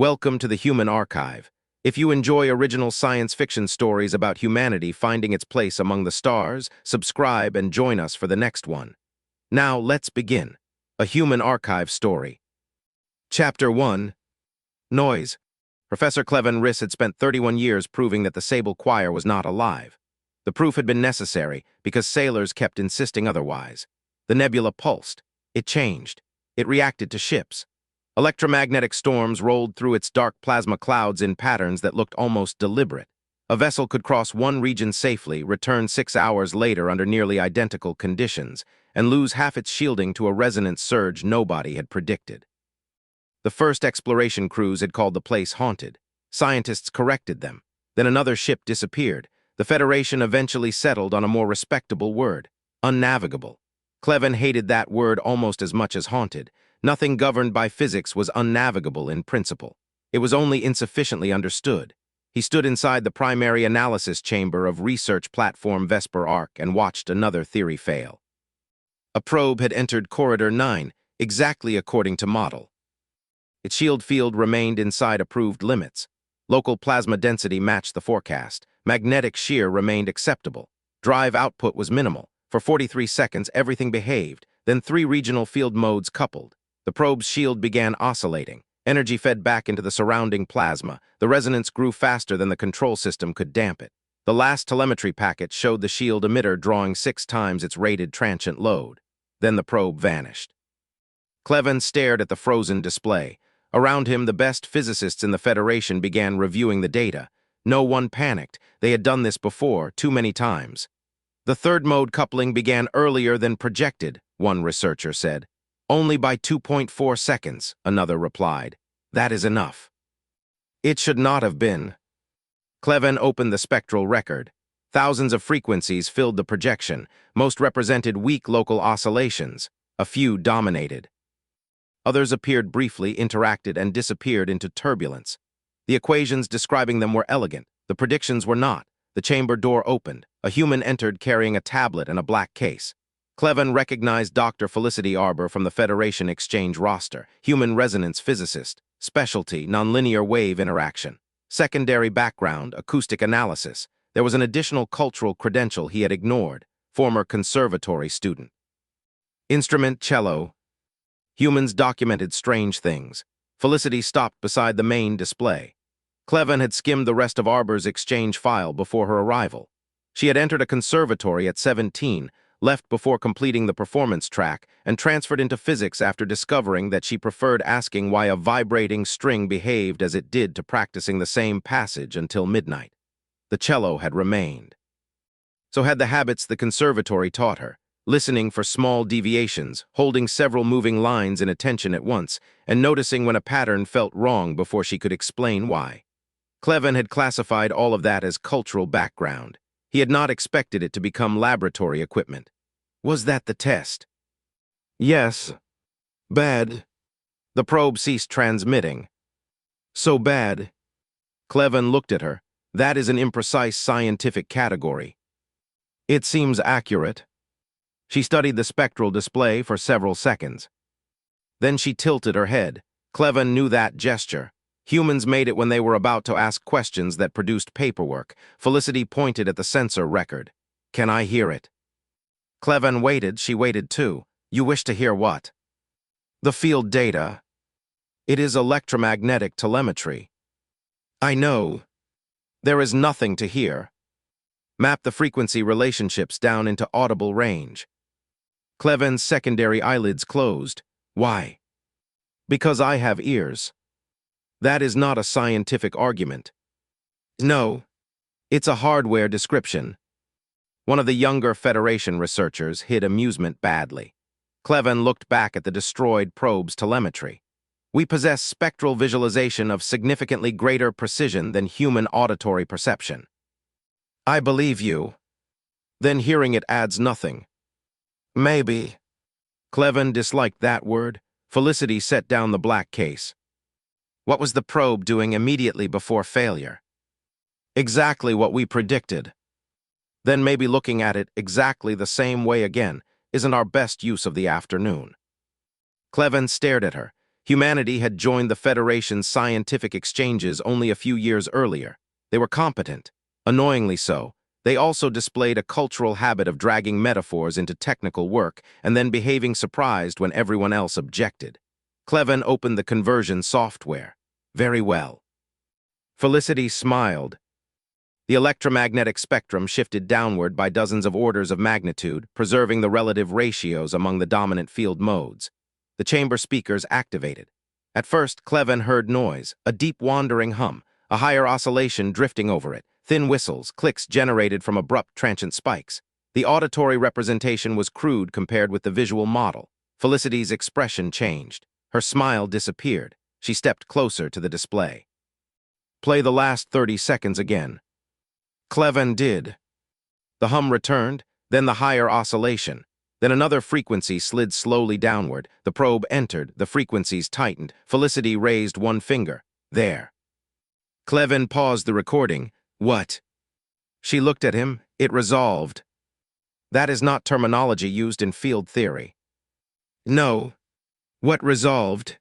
Welcome to the Human Archive. If you enjoy original science fiction stories about humanity finding its place among the stars, subscribe and join us for the next one. Now, let's begin. A Human Archive story. Chapter 1. Noise. Professor Klevan Rhyss had spent 31 years proving that the Sable Choir was not alive. The proof had been necessary because sailors kept insisting otherwise. The nebula pulsed. It changed. It reacted to ships. Electromagnetic storms rolled through its dark plasma clouds in patterns that looked almost deliberate. A vessel could cross one region safely, return 6 hours later under nearly identical conditions, and lose half its shielding to a resonance surge nobody had predicted. The first exploration crews had called the place haunted. Scientists corrected them. Then another ship disappeared. The Federation eventually settled on a more respectable word: unnavigable. Klevan hated that word almost as much as haunted. Nothing governed by physics was unnavigable in principle. It was only insufficiently understood. He stood inside the primary analysis chamber of research platform Vesper Arc and watched another theory fail. A probe had entered Corridor 9, exactly according to model. Its shield field remained inside approved limits. Local plasma density matched the forecast. Magnetic shear remained acceptable. Drive output was minimal. For 43 seconds, everything behaved. Then 3 regional field modes coupled. The probe's shield began oscillating. Energy fed back into the surrounding plasma. The resonance grew faster than the control system could damp it. The last telemetry packet showed the shield emitter drawing 6 times its rated transient load. Then the probe vanished. Klevan stared at the frozen display. Around him, the best physicists in the Federation began reviewing the data. No one panicked. They had done this before, too many times. The third mode coupling began earlier than projected, one researcher said. Only by 2.4 seconds, another replied. That is enough. It should not have been. Klevan opened the spectral record. Thousands of frequencies filled the projection. Most represented weak local oscillations. A few dominated. Others appeared briefly, interacted, and disappeared into turbulence. The equations describing them were elegant. The predictions were not. The chamber door opened. A human entered carrying a tablet and a black case. Klevan recognized Dr. Felicity Arbour from the Federation Exchange roster. Human resonance physicist. Specialty, nonlinear wave interaction. Secondary background, acoustic analysis. There was an additional cultural credential he had ignored. Former conservatory student. Instrument, cello. Humans documented strange things. Felicity stopped beside the main display. Klevan had skimmed the rest of Arbour's exchange file before her arrival. She had entered a conservatory at 17, left before completing the performance track, and transferred into physics after discovering that she preferred asking why a vibrating string behaved as it did to practicing the same passage until midnight. The cello had remained. So had the habits the conservatory taught her, listening for small deviations, holding several moving lines in attention at once, and noticing when a pattern felt wrong before she could explain why. Klevan had classified all of that as cultural background. He had not expected it to become laboratory equipment. Was that the test? Yes. Bad. The probe ceased transmitting. So bad. Klevan looked at her. That is an imprecise scientific category. It seems accurate. She studied the spectral display for several seconds. Then she tilted her head. Klevan knew that gesture. Humans made it when they were about to ask questions that produced paperwork. Felicity pointed at the sensor record. Can I hear it? Klevan waited. She waited too. You wish to hear what? The field data. It is electromagnetic telemetry. I know. There is nothing to hear. Map the frequency relationships down into audible range. Klevan's secondary eyelids closed. Why? Because I have ears. That is not a scientific argument. No. It's a hardware description. One of the younger Federation researchers hid amusement badly. Klevan looked back at the destroyed probe's telemetry. We possess spectral visualization of significantly greater precision than human auditory perception. I believe you. Then hearing it adds nothing. Maybe. Klevan disliked that word. Felicity set down the black case. What was the probe doing immediately before failure? Exactly what we predicted. Then maybe looking at it exactly the same way again isn't our best use of the afternoon. Klevan stared at her. Humanity had joined the Federation's scientific exchanges only a few years earlier. They were competent. Annoyingly so, they also displayed a cultural habit of dragging metaphors into technical work and then behaving surprised when everyone else objected. Klevan opened the conversion software. Very well. Felicity smiled. The electromagnetic spectrum shifted downward by dozens of orders of magnitude, preserving the relative ratios among the dominant field modes. The chamber speakers activated. At first, Klevan heard noise, a deep wandering hum, a higher oscillation drifting over it, thin whistles, clicks generated from abrupt transient spikes. The auditory representation was crude compared with the visual model. Felicity's expression changed. Her smile disappeared. She stepped closer to the display. Play the last 30 seconds again. Klevan did. The hum returned, then the higher oscillation. Then another frequency slid slowly downward. The probe entered, the frequencies tightened. Felicity raised one finger. There. Klevan paused the recording. What? She looked at him. It resolved. That is not terminology used in field theory. No. What resolved?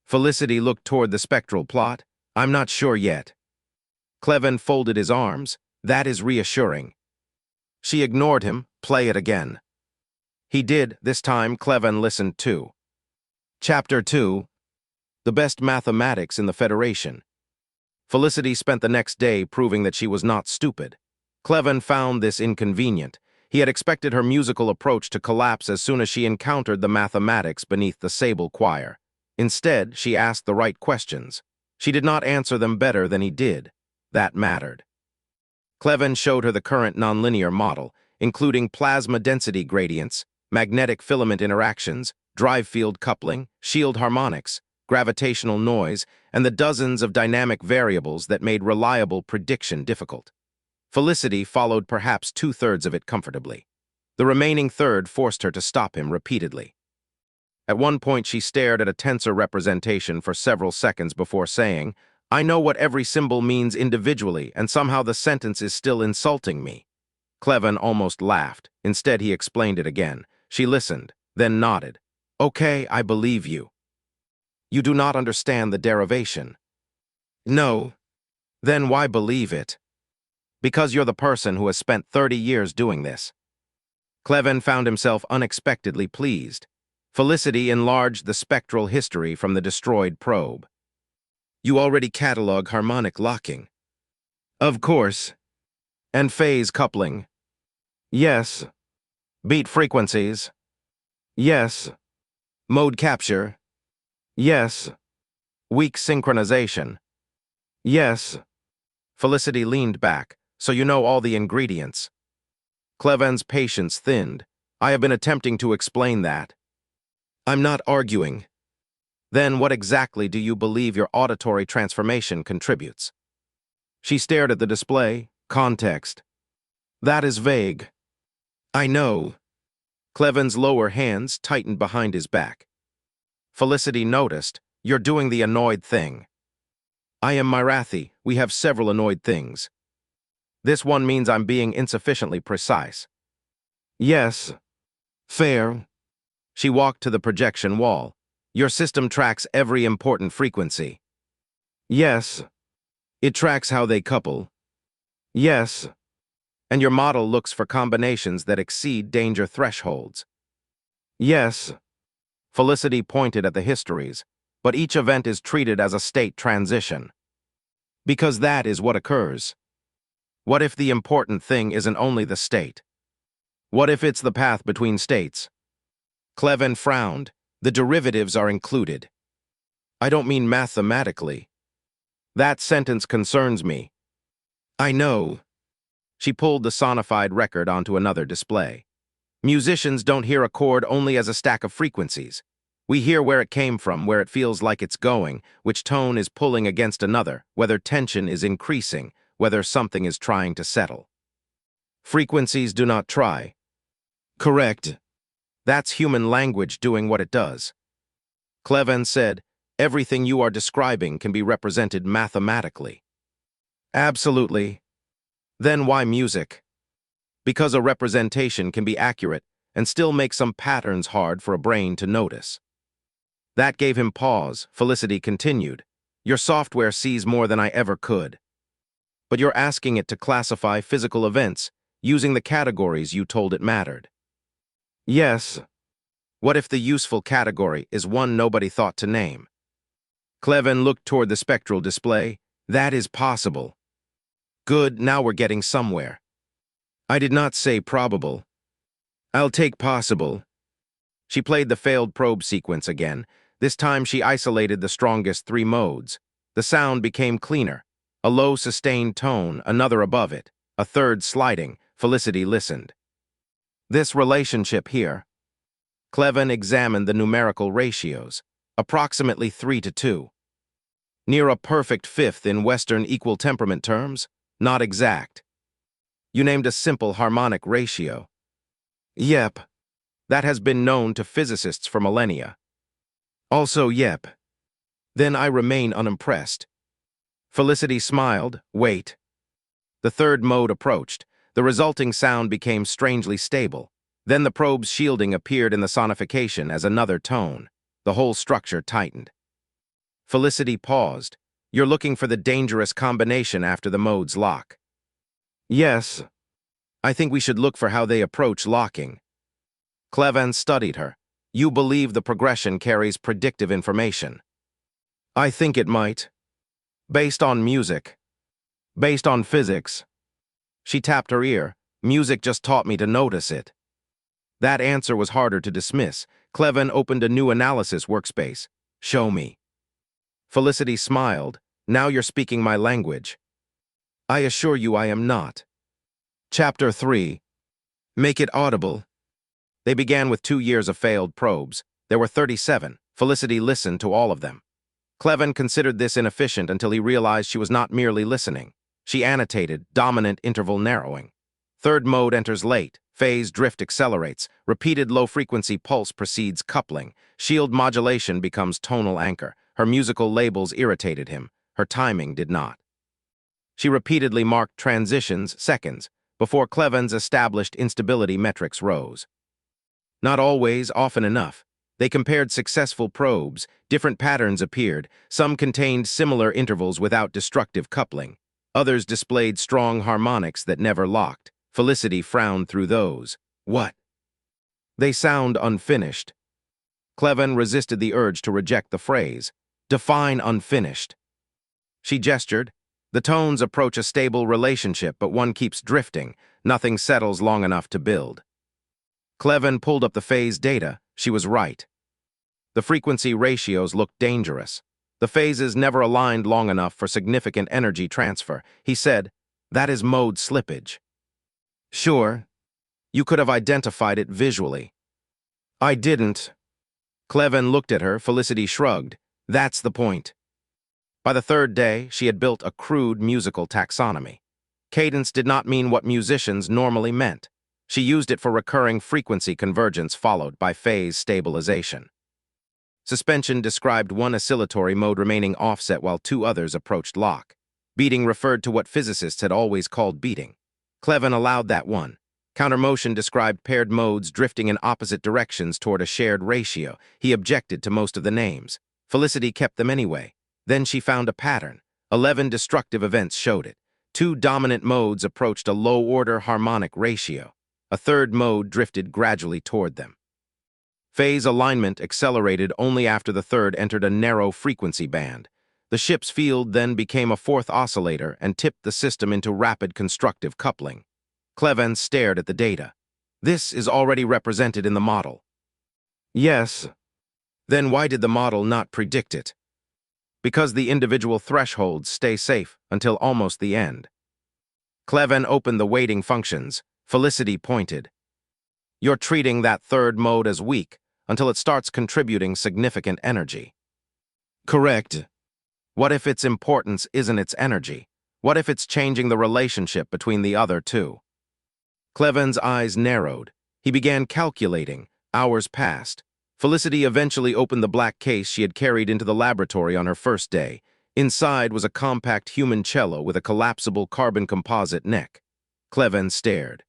Felicity looked toward the spectral plot. I'm not sure yet. Klevan folded his arms. That is reassuring. She ignored him. Play it again. He did. This time, Klevan listened too. Chapter 2. The Best Mathematics in the Federation. Felicity spent the next day proving that she was not stupid. Klevan found this inconvenient. He had expected her musical approach to collapse as soon as she encountered the mathematics beneath the Sable Choir. Instead, she asked the right questions. She did not answer them better than he did. That mattered. Klevan showed her the current nonlinear model, including plasma density gradients, magnetic filament interactions, drive field coupling, shield harmonics, gravitational noise, and the dozens of dynamic variables that made reliable prediction difficult. Felicity followed perhaps two-thirds of it comfortably. The remaining third forced her to stop him repeatedly. At one point, she stared at a tensor representation for several seconds before saying, I know what every symbol means individually, and somehow the sentence is still insulting me. Klevan almost laughed. Instead, he explained it again. She listened, then nodded. Okay, I believe you. You do not understand the derivation. No. Then why believe it? Because you're the person who has spent 30 years doing this. Klevan found himself unexpectedly pleased. Felicity enlarged the spectral history from the destroyed probe. You already catalog harmonic locking. Of course. And phase coupling. Yes. Beat frequencies. Yes. Mode capture. Yes. Weak synchronization. Yes. Felicity leaned back. So you know all the ingredients. Klevan's patience thinned. I have been attempting to explain that. I'm not arguing. Then what exactly do you believe your auditory transformation contributes? She stared at the display. Context. That is vague. I know. Klevan's lower hands tightened behind his back. Felicity noticed. You're doing the annoyed thing. I am Myrathi. We have several annoyed things. This one means I'm being insufficiently precise. Yes. Fair. She walked to the projection wall. Your system tracks every important frequency. Yes. It tracks how they couple. Yes. And your model looks for combinations that exceed danger thresholds. Yes. Felicity pointed at the histories, but each event is treated as a state transition. Because that is what occurs. What if the important thing isn't only the state? What if it's the path between states? Klevan frowned. The derivatives are included. I don't mean mathematically. That sentence concerns me. I know. She pulled the sonified record onto another display. Musicians don't hear a chord only as a stack of frequencies. We hear where it came from, where it feels like it's going, which tone is pulling against another, whether tension is increasing, whether something is trying to settle. Frequencies do not try. Correct. That's human language doing what it does. Klevan said, everything you are describing can be represented mathematically. Absolutely. Then why music? Because a representation can be accurate and still make some patterns hard for a brain to notice. That gave him pause. Felicity continued. Your software sees more than I ever could. But you're asking it to classify physical events using the categories you told it mattered. Yes. What if the useful category is one nobody thought to name? Klevan looked toward the spectral display. That is possible. Good, now we're getting somewhere. I did not say probable. I'll take possible. She played the failed probe sequence again. This time she isolated the strongest 3 modes. The sound became cleaner. A low sustained tone, another above it, a third sliding. Felicity listened. This relationship here. Klevan examined the numerical ratios, approximately 3-2. Near a perfect fifth in Western equal temperament terms, not exact. You named a simple harmonic ratio. Yep. That has been known to physicists for millennia. Also, yep. Then I remain unimpressed. Felicity smiled. Wait. The third mode approached. The resulting sound became strangely stable. Then the probe's shielding appeared in the sonification as another tone. The whole structure tightened. Felicity paused. You're looking for the dangerous combination after the modes lock. Yes. I think we should look for how they approach locking. Klevan studied her. You believe the progression carries predictive information. I think it might. Based on music. Based on physics. She tapped her ear. Music just taught me to notice it. That answer was harder to dismiss. Klevan opened a new analysis workspace. Show me. Felicity smiled. Now you're speaking my language. I assure you I am not. Chapter 3. Make it audible. They began with 2 years of failed probes. There were 37. Felicity listened to all of them. Klevan considered this inefficient until he realized she was not merely listening. She annotated, dominant interval narrowing. Third mode enters late. Phase drift accelerates. Repeated low-frequency pulse precedes coupling. Shield modulation becomes tonal anchor. Her musical labels irritated him. Her timing did not. She repeatedly marked transitions, seconds, before Klevan's established instability metrics rose. Not always, often enough. They compared successful probes. Different patterns appeared. Some contained similar intervals without destructive coupling. Others displayed strong harmonics that never locked. Felicity frowned through those. What? They sound unfinished. Klevan resisted the urge to reject the phrase. Define unfinished. She gestured. The tones approach a stable relationship, but one keeps drifting. Nothing settles long enough to build. Klevan pulled up the phase data. She was right. The frequency ratios looked dangerous. The phases never aligned long enough for significant energy transfer. He said, that is mode slippage. Sure. You could have identified it visually. I didn't. Klevan looked at her. Felicity shrugged. That's the point. By the third day, she had built a crude musical taxonomy. Cadence did not mean what musicians normally meant. She used it for recurring frequency convergence followed by phase stabilization. Suspension described one oscillatory mode remaining offset while 2 others approached lock. Beating referred to what physicists had always called beating. Klevan allowed that one. Countermotion described paired modes drifting in opposite directions toward a shared ratio. He objected to most of the names. Felicity kept them anyway. Then she found a pattern. 11 destructive events showed it. 2 dominant modes approached a low-order harmonic ratio. A third mode drifted gradually toward them. Phase alignment accelerated only after the third entered a narrow frequency band. The ship's field then became a fourth oscillator and tipped the system into rapid constructive coupling. Klevan stared at the data. This is already represented in the model. Yes. Then why did the model not predict it? Because the individual thresholds stay safe until almost the end. Klevan opened the weighting functions. Felicity pointed. You're treating that third mode as weak until it starts contributing significant energy. Correct. What if its importance isn't its energy? What if it's changing the relationship between the other 2? Klevan's eyes narrowed. He began calculating. Hours passed. Felicity eventually opened the black case she had carried into the laboratory on her first day. Inside was a compact human cello with a collapsible carbon composite neck. Klevan stared.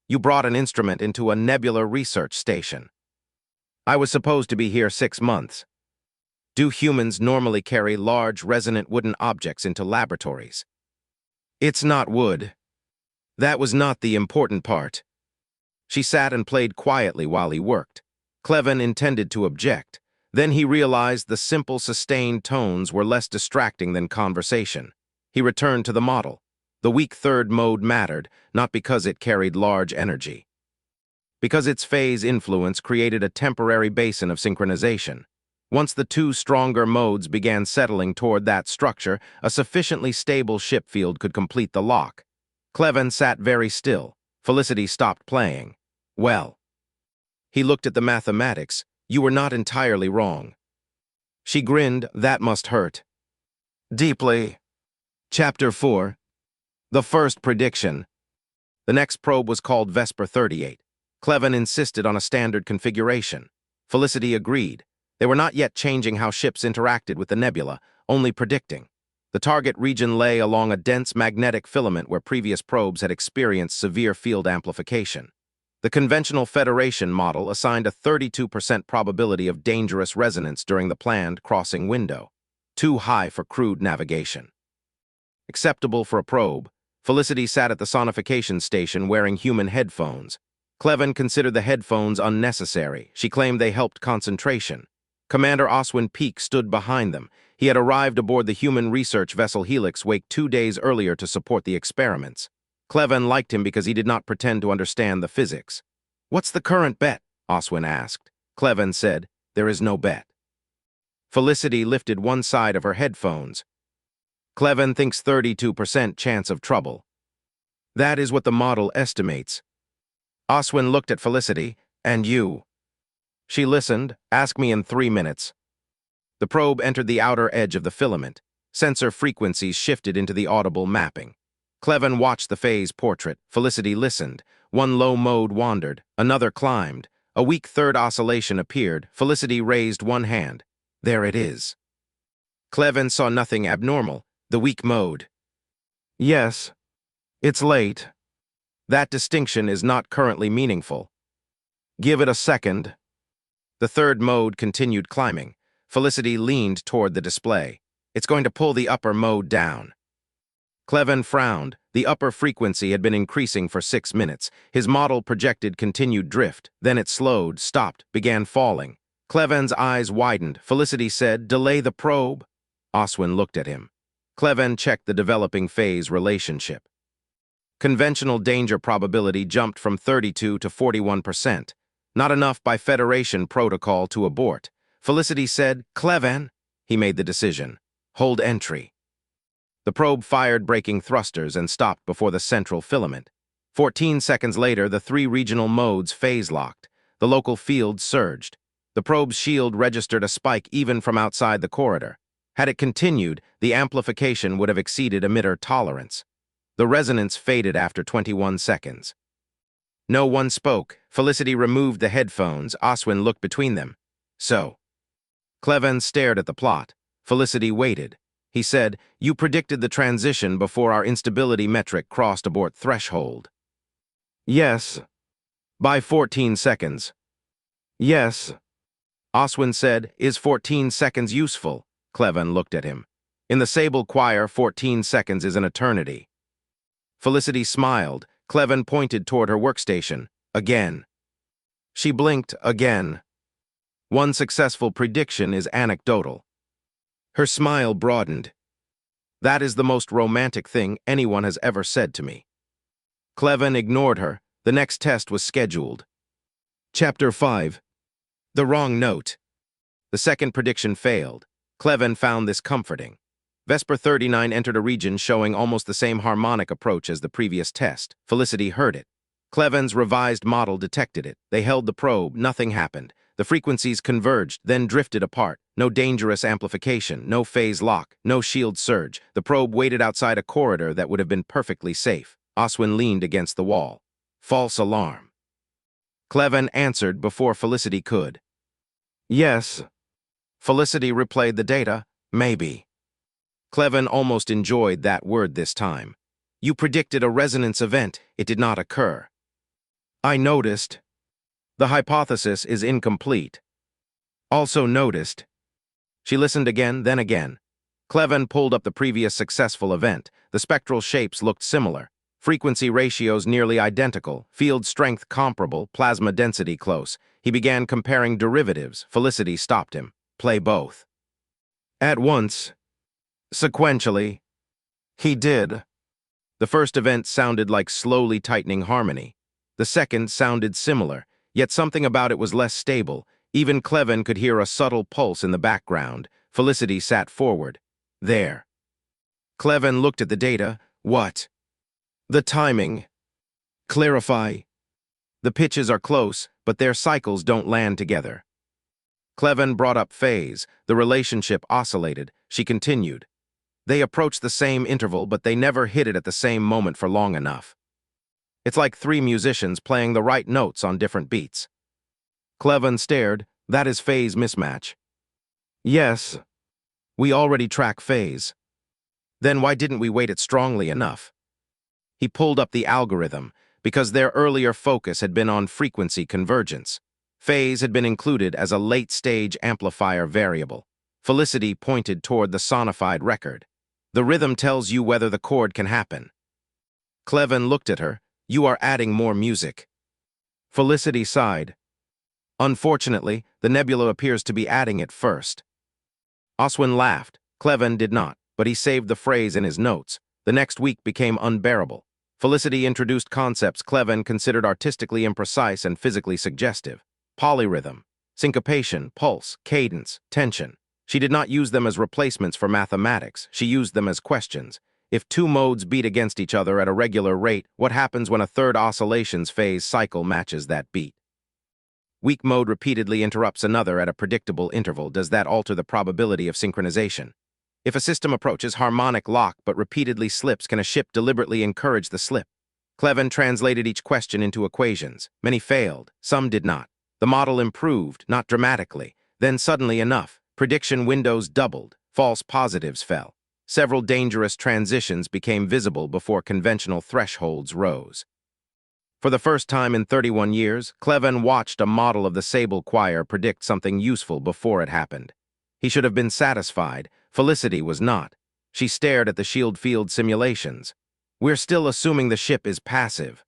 You brought an instrument into a Nebula research station. I was supposed to be here 6 months. Do humans normally carry large, resonant wooden objects into laboratories? It's not wood. That was not the important part. She sat and played quietly while he worked. Klevan intended to object. Then he realized the simple, sustained tones were less distracting than conversation. He returned to the model. The weak third mode mattered, not because it carried large energy. Because its phase influence created a temporary basin of synchronization. Once the two stronger modes began settling toward that structure, a sufficiently stable ship field could complete the lock. Klevan sat very still. Felicity stopped playing. Well. He looked at the mathematics. You were not entirely wrong. She grinned. That must hurt. Deeply. Chapter 4. The first prediction. The next probe was called Vesper 38. Klevan insisted on a standard configuration. Felicity agreed. They were not yet changing how ships interacted with the nebula, only predicting. The target region lay along a dense magnetic filament where previous probes had experienced severe field amplification. The conventional Federation model assigned a 32% probability of dangerous resonance during the planned crossing window, too high for crude navigation. Acceptable for a probe, Felicity sat at the sonification station wearing human headphones. Klevan considered the headphones unnecessary. She claimed they helped concentration. Commander Oswin Peake stood behind them. He had arrived aboard the human research vessel Helix Wake 2 days earlier to support the experiments. Klevan liked him because he did not pretend to understand the physics. "What's the current bet?" Oswin asked. Klevan said, "There is no bet." Felicity lifted one side of her headphones. Klevan thinks 32% chance of trouble. That is what the model estimates. Oswin looked at Felicity. "And you?" She listened. "Ask me in 3 minutes." The probe entered the outer edge of the filament. Sensor frequencies shifted into the audible mapping. Klevan watched the phase portrait. Felicity listened. One low mode wandered. Another climbed. A weak third oscillation appeared. Felicity raised one hand. "There it is." Klevan saw nothing abnormal. The weak mode. "Yes. It's late. That distinction is not currently meaningful. Give it a second." The third mode continued climbing. Felicity leaned toward the display. "It's going to pull the upper mode down." Klevan frowned. The upper frequency had been increasing for 6 minutes. His model projected continued drift. Then it slowed, stopped, began falling. Klevan's eyes widened. Felicity said, "Delay the probe." Oswin looked at him. Klevan checked the developing phase relationship. Conventional danger probability jumped from 32 to 41%. Not enough by Federation protocol to abort. Felicity said, "Klevan." He made the decision. "Hold entry." The probe fired braking thrusters and stopped before the central filament. 14 seconds later, the 3 regional modes phase-locked. The local field surged. The probe's shield registered a spike even from outside the corridor. Had it continued, the amplification would have exceeded emitter tolerance. The resonance faded after 21 seconds. No one spoke. Felicity removed the headphones. Oswin looked between them. "So." Klevan stared at the plot. Felicity waited. He said, "You predicted the transition before our instability metric crossed abort threshold." "Yes." "By 14 seconds." "Yes." Oswin said, "Is 14 seconds useful?" Klevan looked at him. "In the Sable Choir, 14 seconds is an eternity." Felicity smiled. Klevan pointed toward her workstation. "Again." She blinked again. "One successful prediction is anecdotal." Her smile broadened. "That is the most romantic thing anyone has ever said to me." Klevan ignored her. The next test was scheduled. Chapter 5. The wrong note. The second prediction failed. Klevan found this comforting. Vesper 39 entered a region showing almost the same harmonic approach as the previous test. Felicity heard it. Klevan's revised model detected it. They held the probe. Nothing happened. The frequencies converged, then drifted apart. No dangerous amplification, no phase lock, no shield surge. The probe waited outside a corridor that would have been perfectly safe. Oswin leaned against the wall. False alarm. Klevan answered before Felicity could. "Yes." Felicity replayed the data. "Maybe." Klevan almost enjoyed that word this time. "You predicted a resonance event. It did not occur." "I noticed." "The hypothesis is incomplete." "Also noticed." She listened again, then again. Klevan pulled up the previous successful event. The spectral shapes looked similar. Frequency ratios nearly identical, field strength comparable, plasma density close. He began comparing derivatives. Felicity stopped him. Play both. At once. Sequentially. He did. The first event sounded like slowly tightening harmony. The second sounded similar, yet something about it was less stable. Even Klevan could hear a subtle pulse in the background. Felicity sat forward. There. Klevan looked at the data. What? The timing. Clarify. The pitches are close, but their cycles don't land together. Klevan brought up phase. The relationship oscillated. She continued. They approached the same interval, but they never hit it at the same moment for long enough. It's like three musicians playing the right notes on different beats. Klevan stared. That is phase mismatch. Yes. We already track phase. Then why didn't we weight it strongly enough? He pulled up the algorithm, because their earlier focus had been on frequency convergence. Phase had been included as a late-stage amplifier variable. Felicity pointed toward the sonified record. The rhythm tells you whether the chord can happen. Klevan looked at her. You are adding more music. Felicity sighed. Unfortunately, the Nebula appears to be adding it first. Oswin laughed. Klevan did not, but he saved the phrase in his notes. The next week became unbearable. Felicity introduced concepts Klevan considered artistically imprecise and physically suggestive. Polyrhythm, syncopation, pulse, cadence, tension. She did not use them as replacements for mathematics. She used them as questions. If two modes beat against each other at a regular rate, what happens when a third oscillations phase cycle matches that beat? Weak mode repeatedly interrupts another at a predictable interval. Does that alter the probability of synchronization? If a system approaches harmonic lock but repeatedly slips, can a ship deliberately encourage the slip? Klevan translated each question into equations. Many failed, some did not. The model improved, not dramatically. Then suddenly enough, prediction windows doubled, false positives fell. Several dangerous transitions became visible before conventional thresholds rose. For the first time in 31 years, Klevan watched a model of the Sable Choir predict something useful before it happened. He should have been satisfied. Felicity was not. She stared at the shield field simulations. We're still assuming the ship is passive.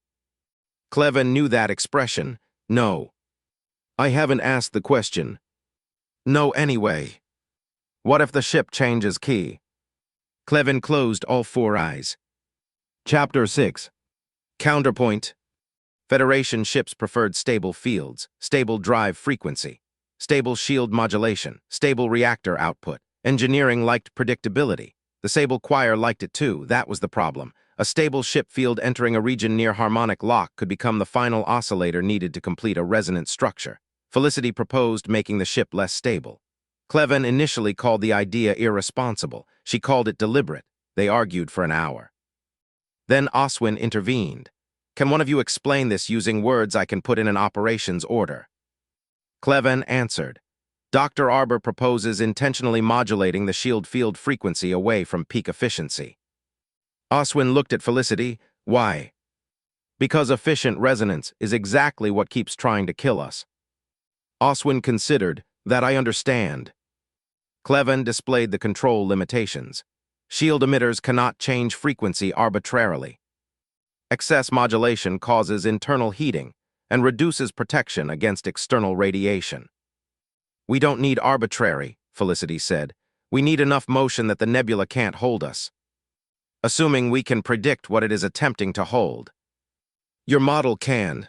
Klevan knew that expression. No. I haven't asked the question. No, anyway. What if the ship changes key? Klevan closed all four eyes. Chapter 6. Counterpoint. Federation ships preferred stable fields, stable drive frequency, stable shield modulation, stable reactor output. Engineering liked predictability. The Sable Choir liked it too. That was the problem. A stable ship field entering a region near harmonic lock could become the final oscillator needed to complete a resonant structure. Felicity proposed making the ship less stable. Klevan initially called the idea irresponsible. She called it deliberate. They argued for an hour. Then Oswin intervened. Can one of you explain this using words I can put in an operations order? Klevan answered. Dr. Arbour proposes intentionally modulating the shield field frequency away from peak efficiency. Oswin looked at Felicity. Why? Because efficient resonance is exactly what keeps trying to kill us. Oswin considered. That I understand. Klevan displayed the control limitations. Shield emitters cannot change frequency arbitrarily. Excess modulation causes internal heating and reduces protection against external radiation. We don't need arbitrary, Felicity said. We need enough motion that the nebula can't hold us. Assuming we can predict what it is attempting to hold. Your model can.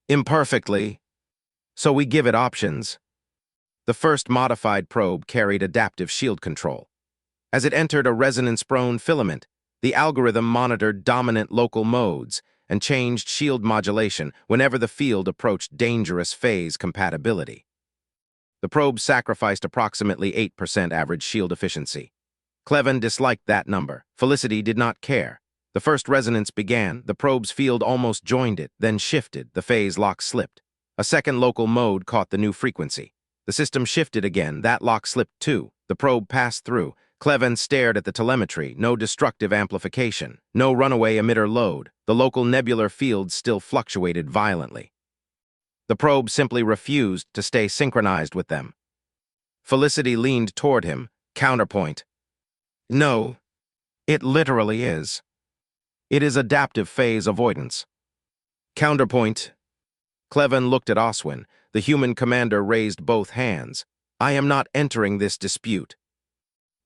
Imperfectly. So we give it options. The first modified probe carried adaptive shield control. As it entered a resonance-prone filament, the algorithm monitored dominant local modes and changed shield modulation whenever the field approached dangerous phase compatibility. The probe sacrificed approximately 8% average shield efficiency. Klevan disliked that number. Felicity did not care. The first resonance began, the probe's field almost joined it, then shifted, the phase lock slipped. A second local mode caught the new frequency. The system shifted again, that lock slipped too. The probe passed through. Klevan stared at the telemetry, no destructive amplification, no runaway emitter load. The local nebular fields still fluctuated violently. The probe simply refused to stay synchronized with them. Felicity leaned toward him. Counterpoint. No, it literally is. It is adaptive phase avoidance. Counterpoint. Klevan looked at Oswin. The human commander raised both hands. I am not entering this dispute.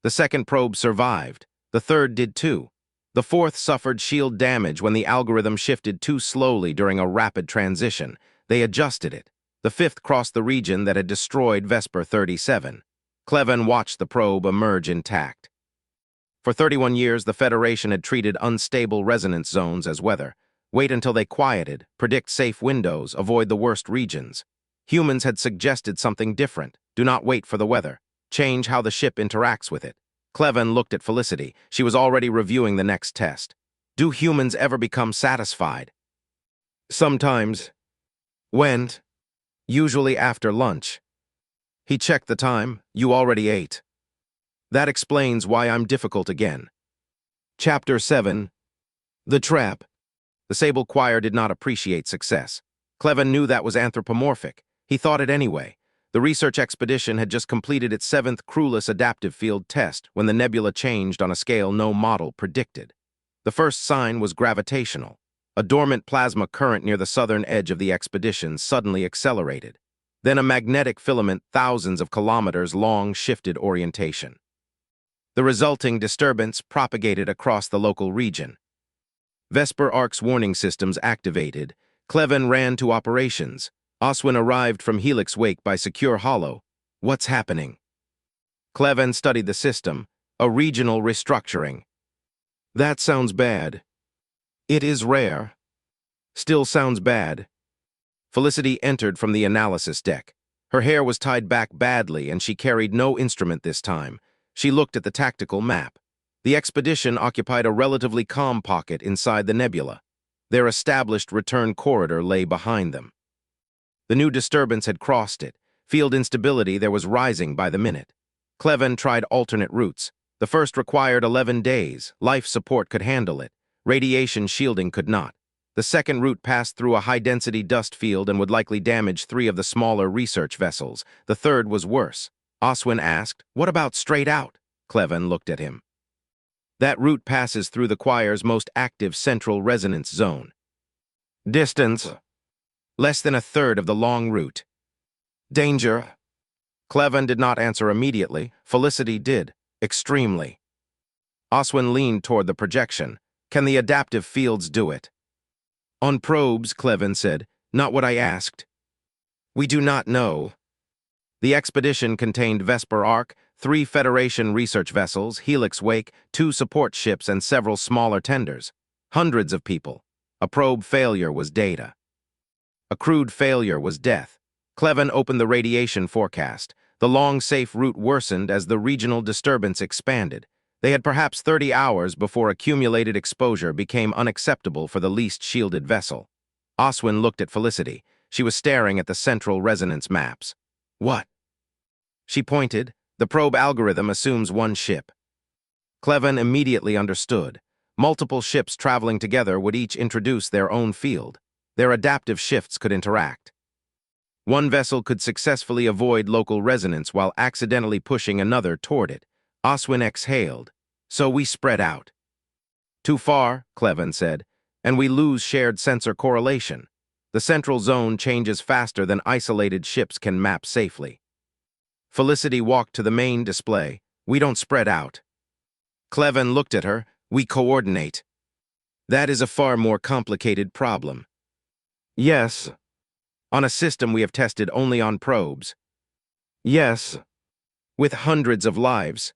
The second probe survived. The third did too. The fourth suffered shield damage when the algorithm shifted too slowly during a rapid transition. They adjusted it. The fifth crossed the region that had destroyed Vesper 37. Klevan watched the probe emerge intact. For 31 years, the Federation had treated unstable resonance zones as weather. Wait until they quieted, predict safe windows, avoid the worst regions. Humans had suggested something different. Do not wait for the weather. Change how the ship interacts with it. Klevan looked at Felicity. She was already reviewing the next test. Do humans ever become satisfied? Sometimes. When? Usually after lunch. He checked the time. You already ate. That explains why I'm difficult again. Chapter 7. The Trap. The Sable Choir did not appreciate success. Klevan knew that was anthropomorphic. He thought it anyway. The research expedition had just completed its 7th crewless adaptive field test when the nebula changed on a scale no model predicted. The first sign was gravitational. A dormant plasma current near the southern edge of the expedition suddenly accelerated. Then a magnetic filament thousands of kilometers long shifted orientation. The resulting disturbance propagated across the local region. Vesper Ark's warning systems activated. Klevan ran to operations. Oswin arrived from Helix Wake by secure hollow. What's happening? Klevan studied the system. A regional restructuring. That sounds bad. It is rare. Still sounds bad. Felicity entered from the analysis deck. Her hair was tied back badly and she carried no instrument this time. She looked at the tactical map. The expedition occupied a relatively calm pocket inside the nebula. Their established return corridor lay behind them. The new disturbance had crossed it. Field instability there was rising by the minute. Klevan tried alternate routes. The first required 11 days. Life support could handle it. Radiation shielding could not. The second route passed through a high-density dust field and would likely damage 3 of the smaller research vessels. The third was worse. Oswin asked, "What about straight out?" Klevan looked at him. That route passes through the choir's most active central resonance zone. Distance: less than a third of the long route. Danger? Klevan did not answer immediately. Felicity did. Extremely. Oswin leaned toward the projection. Can the adaptive fields do it? On probes, Klevan said. Not what I asked. We do not know. The expedition contained Vesper Ark, 3 Federation research vessels, Helix Wake, 2 support ships, and several smaller tenders. Hundreds of people. A probe failure was data. A crude failure was death. Klevan opened the radiation forecast. The long, safe route worsened as the regional disturbance expanded. They had perhaps 30 hours before accumulated exposure became unacceptable for the least shielded vessel. Oswin looked at Felicity. She was staring at the central resonance maps. What? She pointed. The probe algorithm assumes 1 ship. Klevan immediately understood. Multiple ships traveling together would each introduce their own field. Their adaptive shifts could interact. 1 vessel could successfully avoid local resonance while accidentally pushing another toward it. Oswin exhaled. So we spread out. Too far, Klevan said, and we lose shared sensor correlation. The central zone changes faster than isolated ships can map safely. Felicity walked to the main display. We don't spread out. Klevan looked at her. We coordinate. That is a far more complicated problem. Yes. On a system we have tested only on probes. Yes. With hundreds of lives.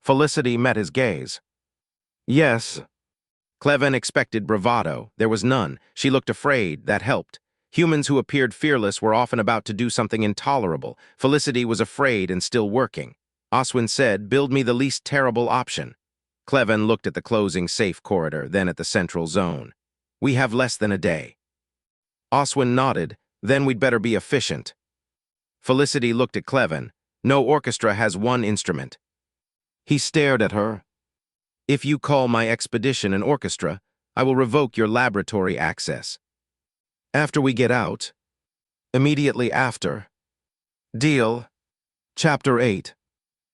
Felicity met his gaze. Yes. Klevan expected bravado. There was none. She looked afraid. That helped. Humans who appeared fearless were often about to do something intolerable. Felicity was afraid and still working. Oswin said, "Build me the least terrible option." Klevan looked at the closing safe corridor, then at the central zone. We have less than a day. Oswin nodded. Then we'd better be efficient. Felicity looked at Klevan. No orchestra has 1 instrument. He stared at her. If you call my expedition an orchestra, I will revoke your laboratory access. After we get out. Immediately after. Deal. Chapter 8.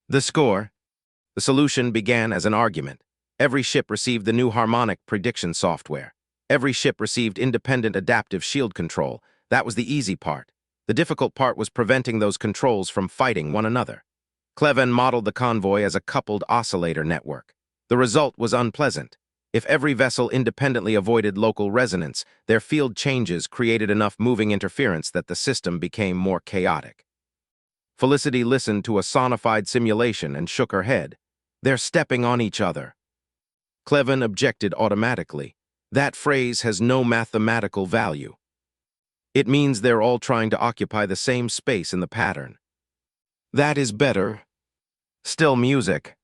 The score. The solution began as an argument. Every ship received the new harmonic prediction software. Every ship received independent adaptive shield control. That was the easy part. The difficult part was preventing those controls from fighting one another. Klevan modeled the convoy as a coupled oscillator network. The result was unpleasant. If every vessel independently avoided local resonance, their field changes created enough moving interference that the system became more chaotic. Felicity listened to a sonified simulation and shook her head. They're stepping on each other. Klevan objected automatically. That phrase has no mathematical value. It means they're all trying to occupy the same space in the pattern. That is better. Still music.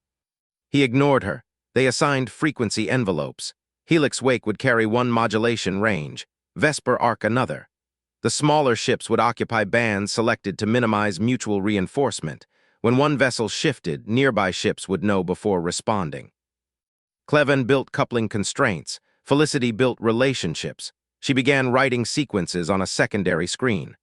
He ignored her. They assigned frequency envelopes. Helix Wake would carry one modulation range, Vesper Arc another. The smaller ships would occupy bands selected to minimize mutual reinforcement. When one vessel shifted, nearby ships would know before responding. Klevan built coupling constraints. Felicity built relationships. She began writing sequences on a secondary screen.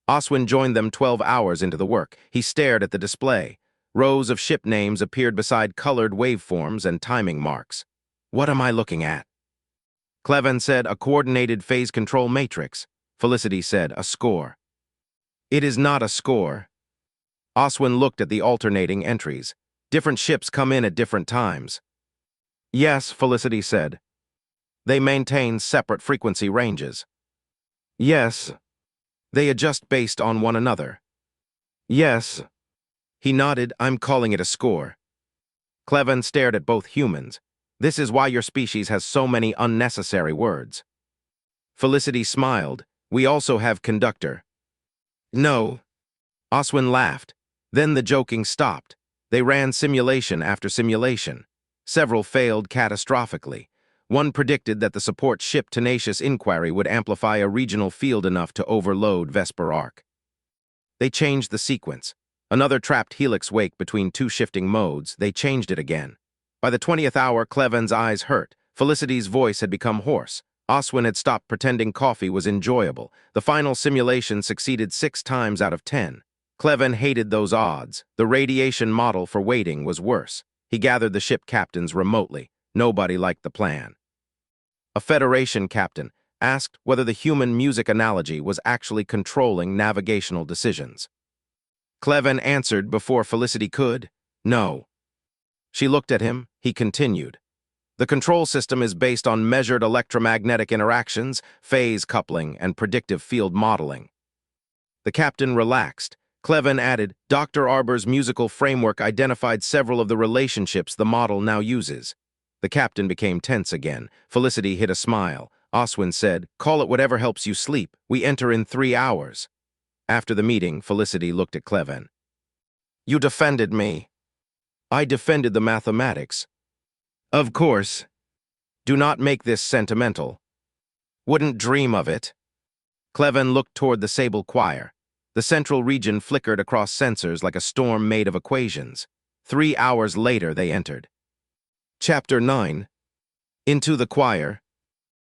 Oswin joined them 12 hours into the work. He stared at the display. Rows of ship names appeared beside colored waveforms and timing marks. What am I looking at? Klevan said, a coordinated phase control matrix. Felicity said, a score. It is not a score. Oswin looked at the alternating entries. Different ships come in at different times. Yes, Felicity said. They maintain separate frequency ranges. Yes. They adjust based on one another. Yes. He nodded. I'm calling it a score. Klevan stared at both humans. This is why your species has so many unnecessary words. Felicity smiled. We also have conductor. No. Oswin laughed. Then the joking stopped. They ran simulation after simulation. Several failed catastrophically. One predicted that the support ship Tenacious Inquiry would amplify a regional field enough to overload Vesper Arc. They changed the sequence. Another trapped Helix Wake between two shifting modes. They changed it again. By the 20th hour, Klevan's eyes hurt. Felicity's voice had become hoarse. Oswin had stopped pretending coffee was enjoyable. The final simulation succeeded 6 times out of 10. Klevan hated those odds. The radiation model for waiting was worse. He gathered the ship captains remotely. Nobody liked the plan. A Federation captain asked whether the human music analogy was actually controlling navigational decisions. Klevan answered before Felicity could, no. She looked at him. He continued. The control system is based on measured electromagnetic interactions, phase coupling, and predictive field modeling. The captain relaxed. Klevan added, Dr. Arbour's musical framework identified several of the relationships the model now uses. The captain became tense again. Felicity hid a smile. Oswin said, call it whatever helps you sleep. We enter in 3 hours. After the meeting, Felicity looked at Klevan. You defended me. I defended the mathematics. Of course. Do not make this sentimental. Wouldn't dream of it. Klevan looked toward the Sable Choir. The central region flickered across sensors like a storm made of equations. 3 hours later, they entered. Chapter 9. Into the choir.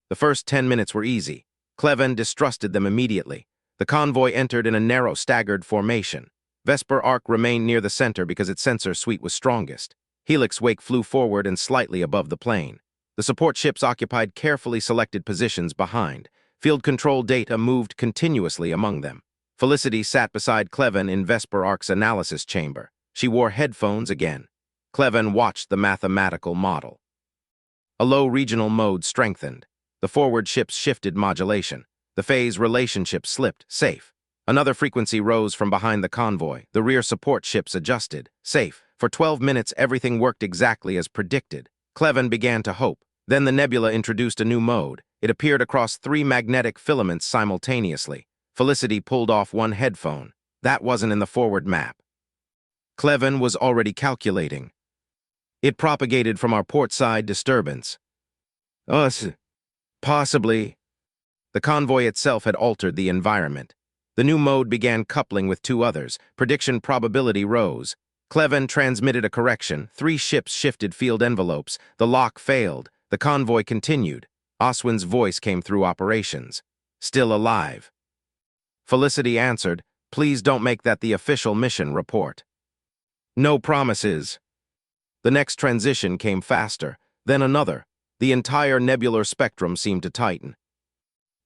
The first 10 minutes were easy. Klevan distrusted them immediately. The convoy entered in a narrow, staggered formation. Vesper Arc remained near the center because its sensor suite was strongest. Helix Wake flew forward and slightly above the plane. The support ships occupied carefully selected positions behind. Field control data moved continuously among them. Felicity sat beside Klevan in Vesper Arc's analysis chamber. She wore headphones again. Klevan watched the mathematical model. A low regional mode strengthened. The forward ships shifted modulation. The phase relationship slipped, safe. Another frequency rose from behind the convoy. The rear support ships adjusted, safe. For 12 minutes, everything worked exactly as predicted. Klevan began to hope. Then the Nebula introduced a new mode. It appeared across 3 magnetic filaments simultaneously. Felicity pulled off one headphone. That wasn't in the forward map. Klevan was already calculating. It propagated from our port-side disturbance. Us. Possibly. The convoy itself had altered the environment. The new mode began coupling with 2 others. Prediction probability rose. Klevan transmitted a correction. 3 ships shifted field envelopes. The lock failed. The convoy continued. Oswin's voice came through operations. Still alive. Felicity answered, please don't make that the official mission report. No promises. The next transition came faster, then another. The entire nebular spectrum seemed to tighten.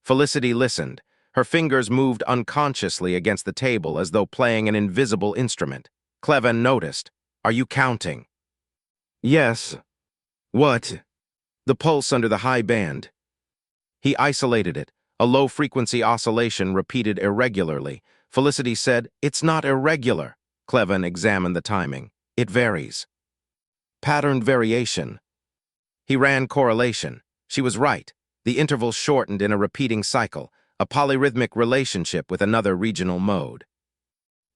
Felicity listened. Her fingers moved unconsciously against the table as though playing an invisible instrument. Klevan noticed. Are you counting? Yes. What? The pulse under the high band. He isolated it. A low-frequency oscillation repeated irregularly. Felicity said, "It's not irregular." Klevan examined the timing. It varies. Patterned variation. He ran correlation. She was right. The interval shortened in a repeating cycle, a polyrhythmic relationship with another regional mode.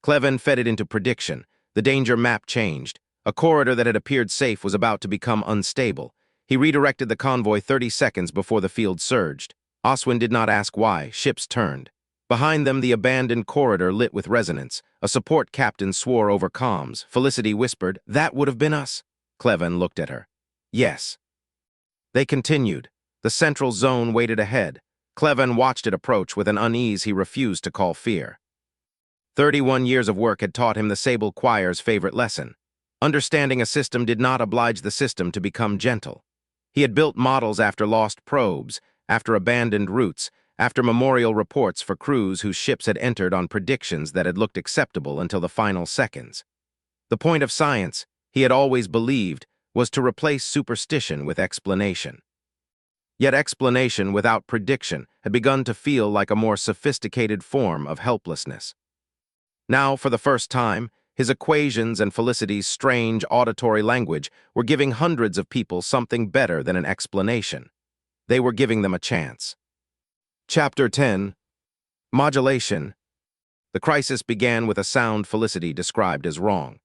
Klevan fed it into prediction. The danger map changed. A corridor that had appeared safe was about to become unstable. He redirected the convoy 30 seconds before the field surged. Oswin did not ask why. Ships turned. Behind them, the abandoned corridor lit with resonance. A support captain swore over comms. Felicity whispered, "That would have been us." Klevan looked at her. Yes. They continued. The central zone waited ahead. Klevan watched it approach with an unease he refused to call fear. 31 years of work had taught him the Sable Choir's favorite lesson. Understanding a system did not oblige the system to become gentle. He had built models after lost probes, after abandoned routes, after memorial reports for crews whose ships had entered on predictions that had looked acceptable until the final seconds. The point of science, he had always believed, was to replace superstition with explanation. Yet explanation without prediction had begun to feel like a more sophisticated form of helplessness. Now, for the first time, his equations and Felicity's strange auditory language were giving hundreds of people something better than an explanation. They were giving them a chance. Chapter 10. Modulation. The crisis began with a sound Felicity described as wrong.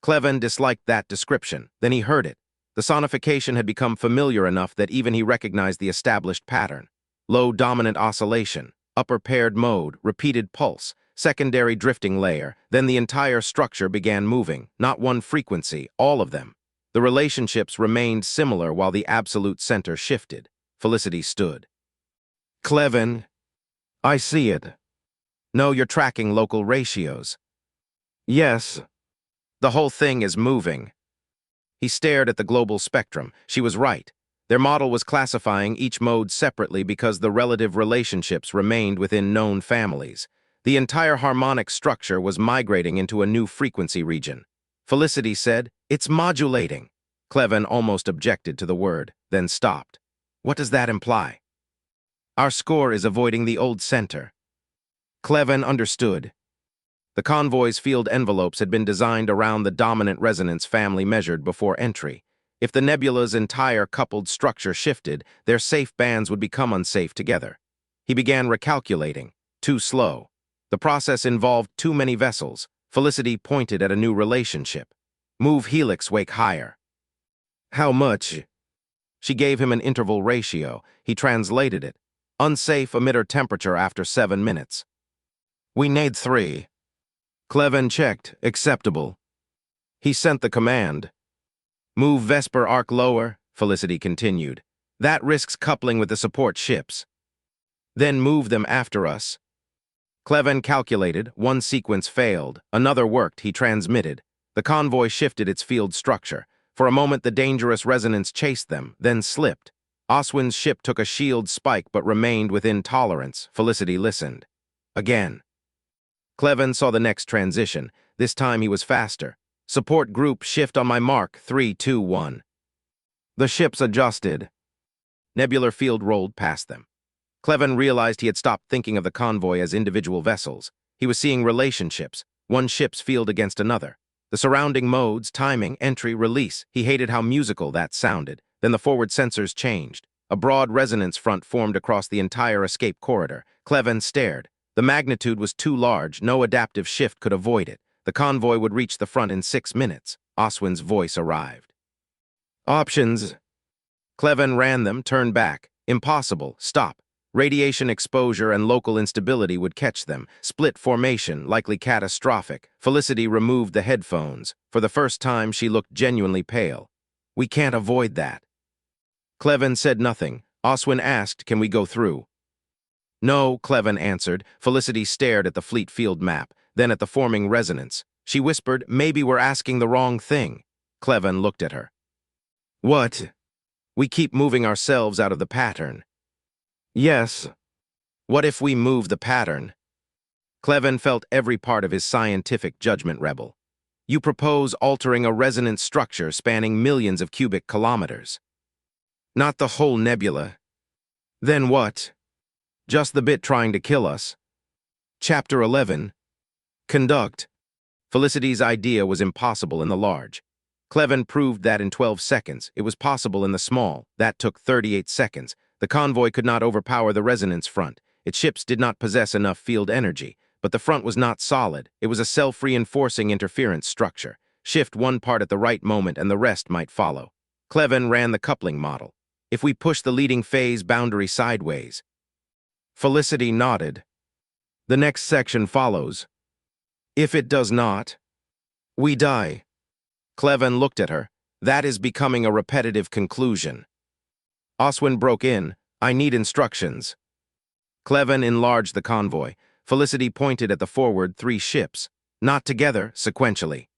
Klevan disliked that description. Then he heard it. The sonification had become familiar enough that even he recognized the established pattern. Low dominant oscillation, upper paired mode, repeated pulse, secondary drifting layer, then the entire structure began moving, not one frequency, all of them. The relationships remained similar while the absolute center shifted. Felicity stood. Klevan, I see it. No, you're tracking local ratios. Yes. The whole thing is moving. He stared at the global spectrum. She was right. Their model was classifying each mode separately because the relative relationships remained within known families. The entire harmonic structure was migrating into a new frequency region. Felicity said, "It's modulating." Klevan almost objected to the word, then stopped. What does that imply? Our score is avoiding the old center. Klevan understood. The convoy's field envelopes had been designed around the dominant resonance family measured before entry. If the nebula's entire coupled structure shifted, their safe bands would become unsafe together. He began recalculating. Too slow. The process involved too many vessels. Felicity pointed at a new relationship. Move helix wake higher. How much? She gave him an interval ratio. He translated it. Unsafe emitter temperature after 7 minutes. We need 3. Klevan checked. Acceptable. He sent the command. Move Vesper arc lower, Felicity continued. That risks coupling with the support ships. Then move them after us. Klevan calculated. One sequence failed. Another worked. He transmitted. The convoy shifted its field structure. For a moment, the dangerous resonance chased them, then slipped. Oswin's ship took a shield spike but remained within tolerance. Felicity listened. Again. Klevan saw the next transition. This time he was faster. Support group shift on my mark. 3, 2, 1. The ships adjusted. Nebular field rolled past them. Klevan realized he had stopped thinking of the convoy as individual vessels. He was seeing relationships, one ship's field against another. The surrounding modes, timing, entry, release. He hated how musical that sounded. Then the forward sensors changed. A broad resonance front formed across the entire escape corridor. Klevan stared. The magnitude was too large. No adaptive shift could avoid it. The convoy would reach the front in 6 minutes. Oswin's voice arrived. Options. Klevan ran them, turned back. Impossible. Stop. Radiation exposure and local instability would catch them. Split formation, likely catastrophic. Felicity removed the headphones. For the first time, she looked genuinely pale. We can't avoid that. Klevan said nothing. Oswin asked, can we go through? No, Klevan answered. Felicity stared at the fleet field map, then at the forming resonance. She whispered, "Maybe we're asking the wrong thing." Klevan looked at her. "What? We keep moving ourselves out of the pattern." "Yes. What if we move the pattern?" Klevan felt every part of his scientific judgment rebel. "You propose altering a resonance structure spanning millions of cubic kilometers. Not the whole nebula. Then what? Just the bit trying to kill us." Chapter 11. Conduct. Felicity's idea was impossible in the large. Klevan proved that in 12 seconds. It was possible in the small. That took 38 seconds. The convoy could not overpower the resonance front. Its ships did not possess enough field energy. But the front was not solid. It was a self-reinforcing interference structure. Shift one part at the right moment and the rest might follow. Klevan ran the coupling model. If we push the leading phase boundary sideways. Felicity nodded. The next section follows. If it does not, we die. Klevan looked at her. That is becoming a repetitive conclusion. Oswin broke in. I need instructions. Klevan enlarged the convoy. Felicity pointed at the forward 3 ships, not together, sequentially.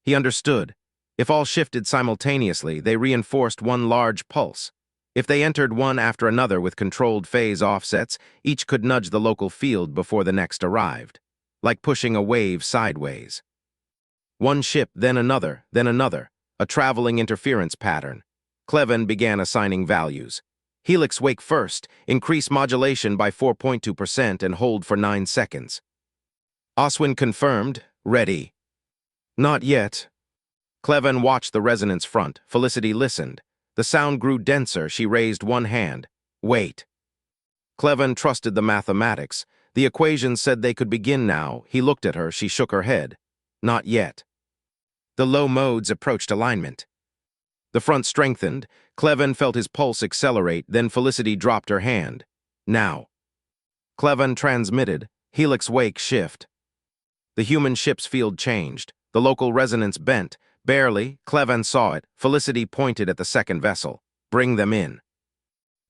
He understood. If all shifted simultaneously, they reinforced one large pulse. If they entered one after another with controlled phase offsets, each could nudge the local field before the next arrived, like pushing a wave sideways. One ship, then another, a traveling interference pattern. Klevan began assigning values. Helix wake first, increase modulation by 4.2% and hold for 9 seconds. Oswin confirmed, ready. Not yet. Klevan watched the resonance front. Felicity listened. The sound grew denser. She raised one hand. Wait. Klevan trusted the mathematics. The equations said they could begin now. He looked at her. She shook her head. Not yet. The low modes approached alignment. The front strengthened. Klevan felt his pulse accelerate, then Felicity dropped her hand. Now. Klevan transmitted. Helix wake shift. The human ship's field changed. The local resonance bent. Barely. Klevan saw it. Felicity pointed at the second vessel. Bring them in.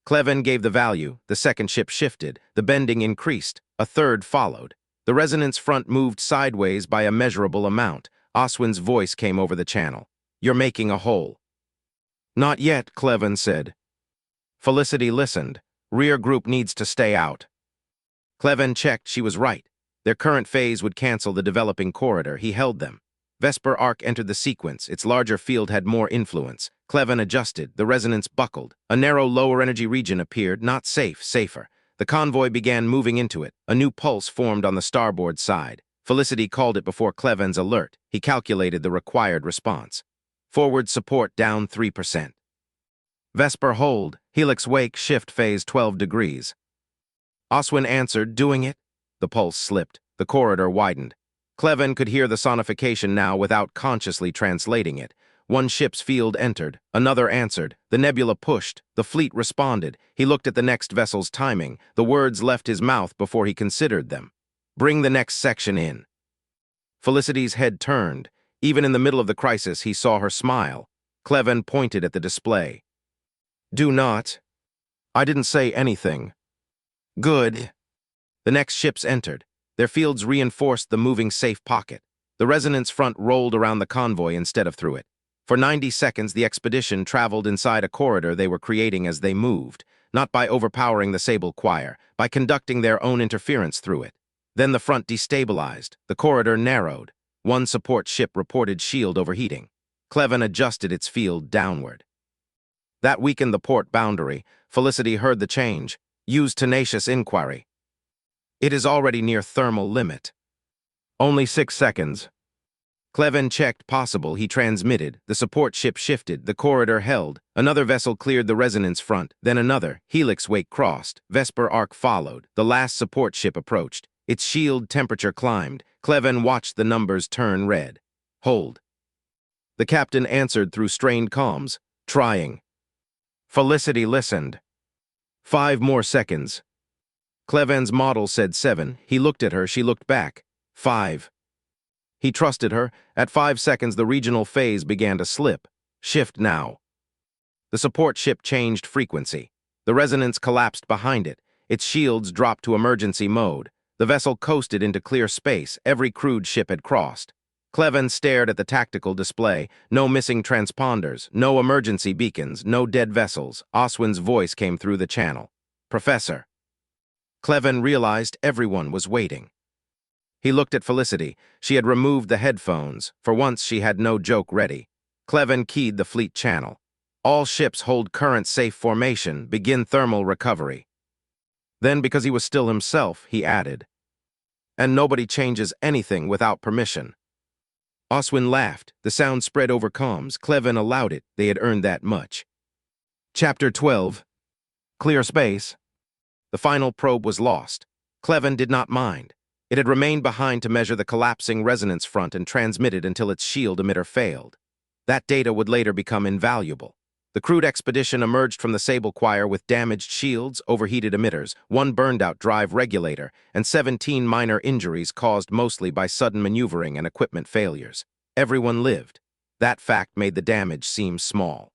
Klevan gave the value. The second ship shifted. The bending increased. A third followed. The resonance front moved sideways by a measurable amount. Oswin's voice came over the channel. You're making a hole. Not yet, Klevan said. Felicity listened. Rear group needs to stay out. Klevan checked. She was right. Their current phase would cancel the developing corridor. He held them. Vesper arc entered the sequence. Its larger field had more influence. Klevan adjusted. The resonance buckled. A narrow lower energy region appeared. Not safe, safer. The convoy began moving into it. A new pulse formed on the starboard side. Felicity called it before Klevan's alert. He calculated the required response. Forward support down 3%. Vesper hold. Helix wake shift phase 12 degrees. Oswin answered, doing it. The pulse slipped. The corridor widened. Klevan could hear the sonification now without consciously translating it. One ship's field entered. Another answered. The nebula pushed. The fleet responded. He looked at the next vessel's timing. The words left his mouth before he considered them. Bring the next section in. Felicity's head turned. Even in the middle of the crisis, he saw her smile. Klevan pointed at the display. Do not. I didn't say anything. Good. The next ships entered. Their fields reinforced the moving safe pocket. The resonance front rolled around the convoy instead of through it. For 90 seconds, the expedition traveled inside a corridor they were creating as they moved, not by overpowering the Sable Choir, by conducting their own interference through it. Then the front destabilized. The corridor narrowed. One support ship reported shield overheating. Klevan adjusted its field downward. That weakened the port boundary. Felicity heard the change. Used tenacious inquiry. It is already near thermal limit. Only 6 seconds. Klevan checked possible. He transmitted. The support ship shifted. The corridor held. Another vessel cleared the resonance front. Then another. Helix wake crossed. Vesper arc followed. The last support ship approached. Its shield temperature climbed. Klevan watched the numbers turn red. Hold. The captain answered through strained comms. Trying. Felicity listened. 5 more seconds. Klevan's model said 7. He looked at her. She looked back. 5. He trusted her. At 5 seconds, the regional phase began to slip. Shift now. The support ship changed frequency. The resonance collapsed behind it. Its shields dropped to emergency mode. The vessel coasted into clear space. Every crewed ship had crossed. Klevan stared at the tactical display. No missing transponders, no emergency beacons, no dead vessels. Oswin's voice came through the channel. "Professor." Klevan realized everyone was waiting. He looked at Felicity. She had removed the headphones. For once, she had no joke ready. Klevan keyed the fleet channel. "All ships hold current safe formation. Begin thermal recovery." Then, because he was still himself, he added, "And nobody changes anything without permission." Oswin laughed. The sound spread over comms. Klevan allowed it. They had earned that much. Chapter 12. Clear space. The final probe was lost. Klevan did not mind. It had remained behind to measure the collapsing resonance front and transmitted until its shield emitter failed. That data would later become invaluable. The crewed expedition emerged from the Sable Choir with damaged shields, overheated emitters, one burned-out drive regulator, and 17 minor injuries caused mostly by sudden maneuvering and equipment failures. Everyone lived. That fact made the damage seem small.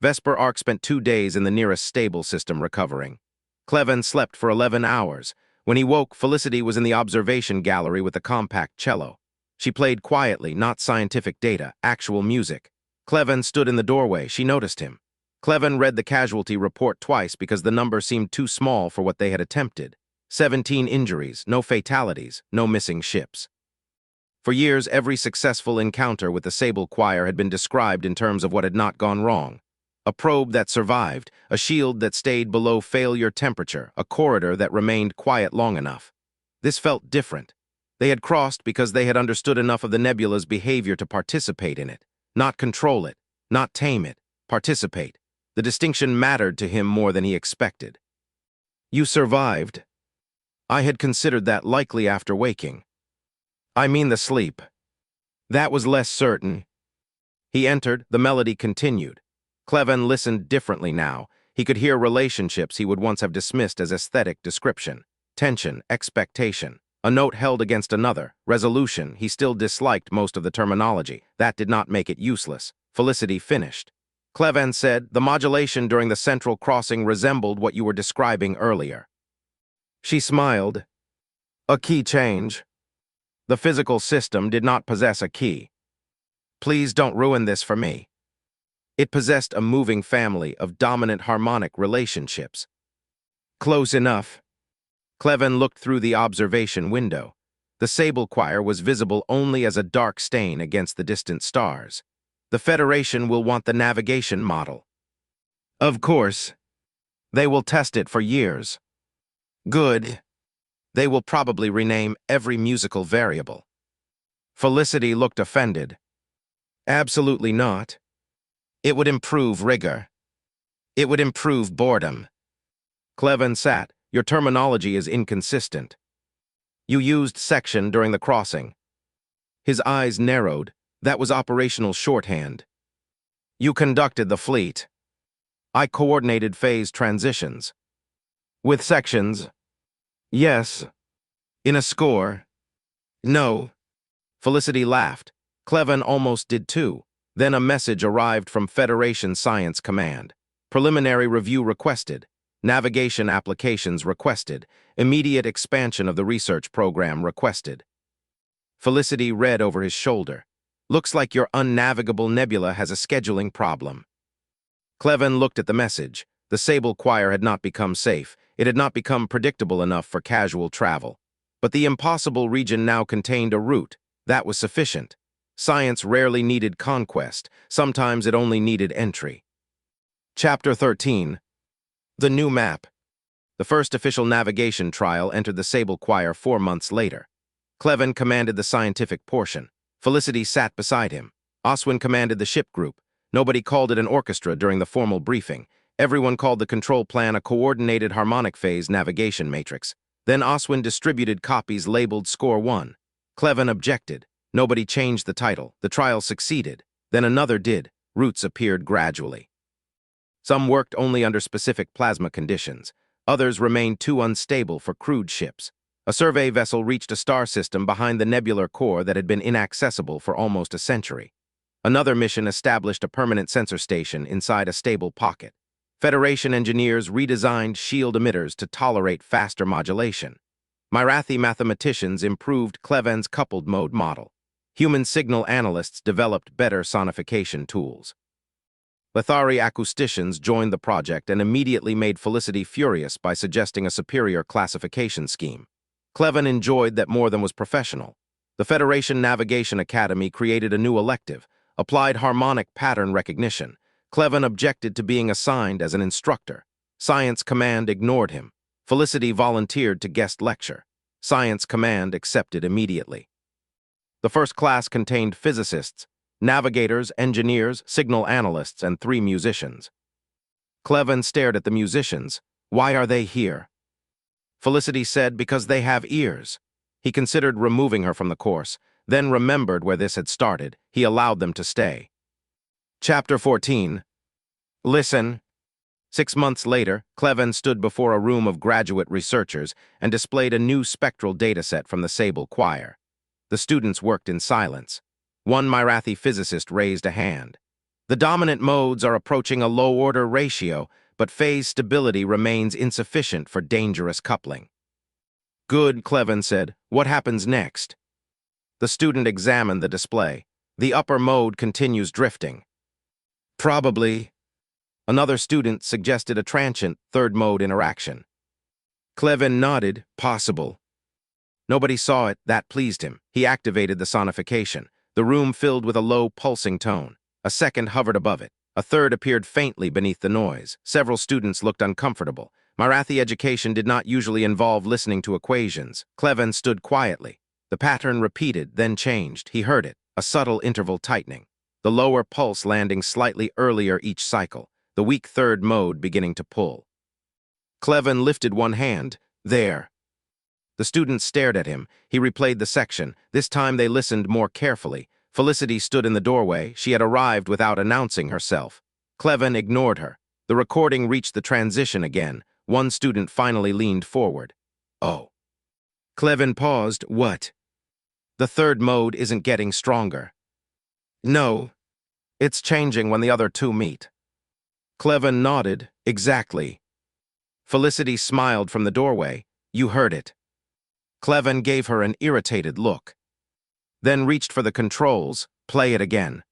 Vesper Arc spent 2 days in the nearest stable system recovering. Klevan slept for 11 hours. When he woke, Felicity was in the observation gallery with a compact cello. She played quietly, not scientific data, actual music. Klevan stood in the doorway. She noticed him. Klevan read the casualty report twice because the number seemed too small for what they had attempted. 17 injuries, no fatalities, no missing ships. For years, every successful encounter with the Sable Choir had been described in terms of what had not gone wrong. A probe that survived, a shield that stayed below failure temperature, a corridor that remained quiet long enough. This felt different. They had crossed because they had understood enough of the nebula's behavior to participate in it. Not control it, not tame it, participate. The distinction mattered to him more than he expected. "You survived." I had considered that likely after waking. "I mean the sleep." That was less certain. He entered, the melody continued. Klevan listened differently now. He could hear relationships he would once have dismissed as aesthetic description. Tension, expectation. A note held against another. Resolution. He still disliked most of the terminology. That did not make it useless. Felicity finished. Klevan said, "The modulation during the central crossing resembled what you were describing earlier." She smiled. "A key change." The physical system did not possess a key. "Please don't ruin this for me." It possessed a moving family of dominant harmonic relationships. "Close enough." Klevan looked through the observation window. The Sable Choir was visible only as a dark stain against the distant stars. "The Federation will want the navigation model." "Of course. They will test it for years." "Good. They will probably rename every musical variable." Felicity looked offended. "Absolutely not. It would improve rigor. It would improve boredom." Klevan sat. "Your terminology is inconsistent." "You used section during the crossing." His eyes narrowed. That was operational shorthand. "You conducted the fleet." "I coordinated phase transitions." "With sections?" "Yes." "In a score?" "No." Felicity laughed. Klevan almost did too. Then a message arrived from Federation Science Command. "Preliminary review requested. Navigation applications requested. Immediate expansion of the research program requested." Felicity read over his shoulder. "Looks like your unnavigable nebula has a scheduling problem." Klevan looked at the message. The Sable Choir had not become safe. It had not become predictable enough for casual travel. But the impossible region now contained a route. That was sufficient. Science rarely needed conquest. Sometimes it only needed entry. Chapter 13. The new map. The first official navigation trial entered the Sable Choir 4 months later. Klevan commanded the scientific portion. Felicity sat beside him. Oswin commanded the ship group. Nobody called it an orchestra during the formal briefing. Everyone called the control plan a coordinated harmonic phase navigation matrix. Then Oswin distributed copies labeled Score 1. Klevan objected. Nobody changed the title. The trial succeeded. Then another did. Routes appeared gradually. Some worked only under specific plasma conditions. Others remained too unstable for crewed ships. A survey vessel reached a star system behind the nebular core that had been inaccessible for almost a century. Another mission established a permanent sensor station inside a stable pocket. Federation engineers redesigned shield emitters to tolerate faster modulation. Mirathi mathematicians improved Klevan's coupled mode model. human signal analysts developed better sonification tools. Lithari acousticians joined the project and immediately made Felicity furious by suggesting a superior classification scheme. Klevan enjoyed that more than was professional. The Federation Navigation Academy created a new elective, applied harmonic pattern recognition. Klevan objected to being assigned as an instructor. Science Command ignored him. Felicity volunteered to guest lecture. Science Command accepted immediately. The first class contained physicists, navigators, engineers, signal analysts, and 3 musicians. Klevan stared at the musicians. Why are they here? Felicity said because they have ears. He considered removing her from the course, then remembered where this had started. He allowed them to stay. Chapter 14. Listen. 6 months later, Klevan stood before a room of graduate researchers and displayed a new spectral dataset from the Sable Choir. The students worked in silence. One Mirathi physicist raised a hand. The dominant modes are approaching a low-order ratio, but phase stability remains insufficient for dangerous coupling. Good, Klevan said. What happens next? The student examined the display. The upper mode continues drifting. Probably. Another student suggested a transient third-mode interaction. Klevan nodded. Possible. Nobody saw it. That pleased him. He activated the sonification. The room filled with a low, pulsing tone. A second hovered above it. A third appeared faintly beneath the noise. Several students looked uncomfortable. Mirathi education did not usually involve listening to equations. Klevan stood quietly. The pattern repeated, then changed. He heard it, a subtle interval tightening. The lower pulse landing slightly earlier each cycle. The weak third mode beginning to pull. Klevan lifted one hand. There. The students stared at him. He replayed the section. This time they listened more carefully. Felicity stood in the doorway. She had arrived without announcing herself. Klevan ignored her. The recording reached the transition again. One student finally leaned forward. Oh. Klevan paused. What? The third mode isn't getting stronger. No. It's changing when the other two meet. Klevan nodded. Exactly. Felicity smiled from the doorway. You heard it. Klevan gave her an irritated look. Then reached for the controls. Play it again.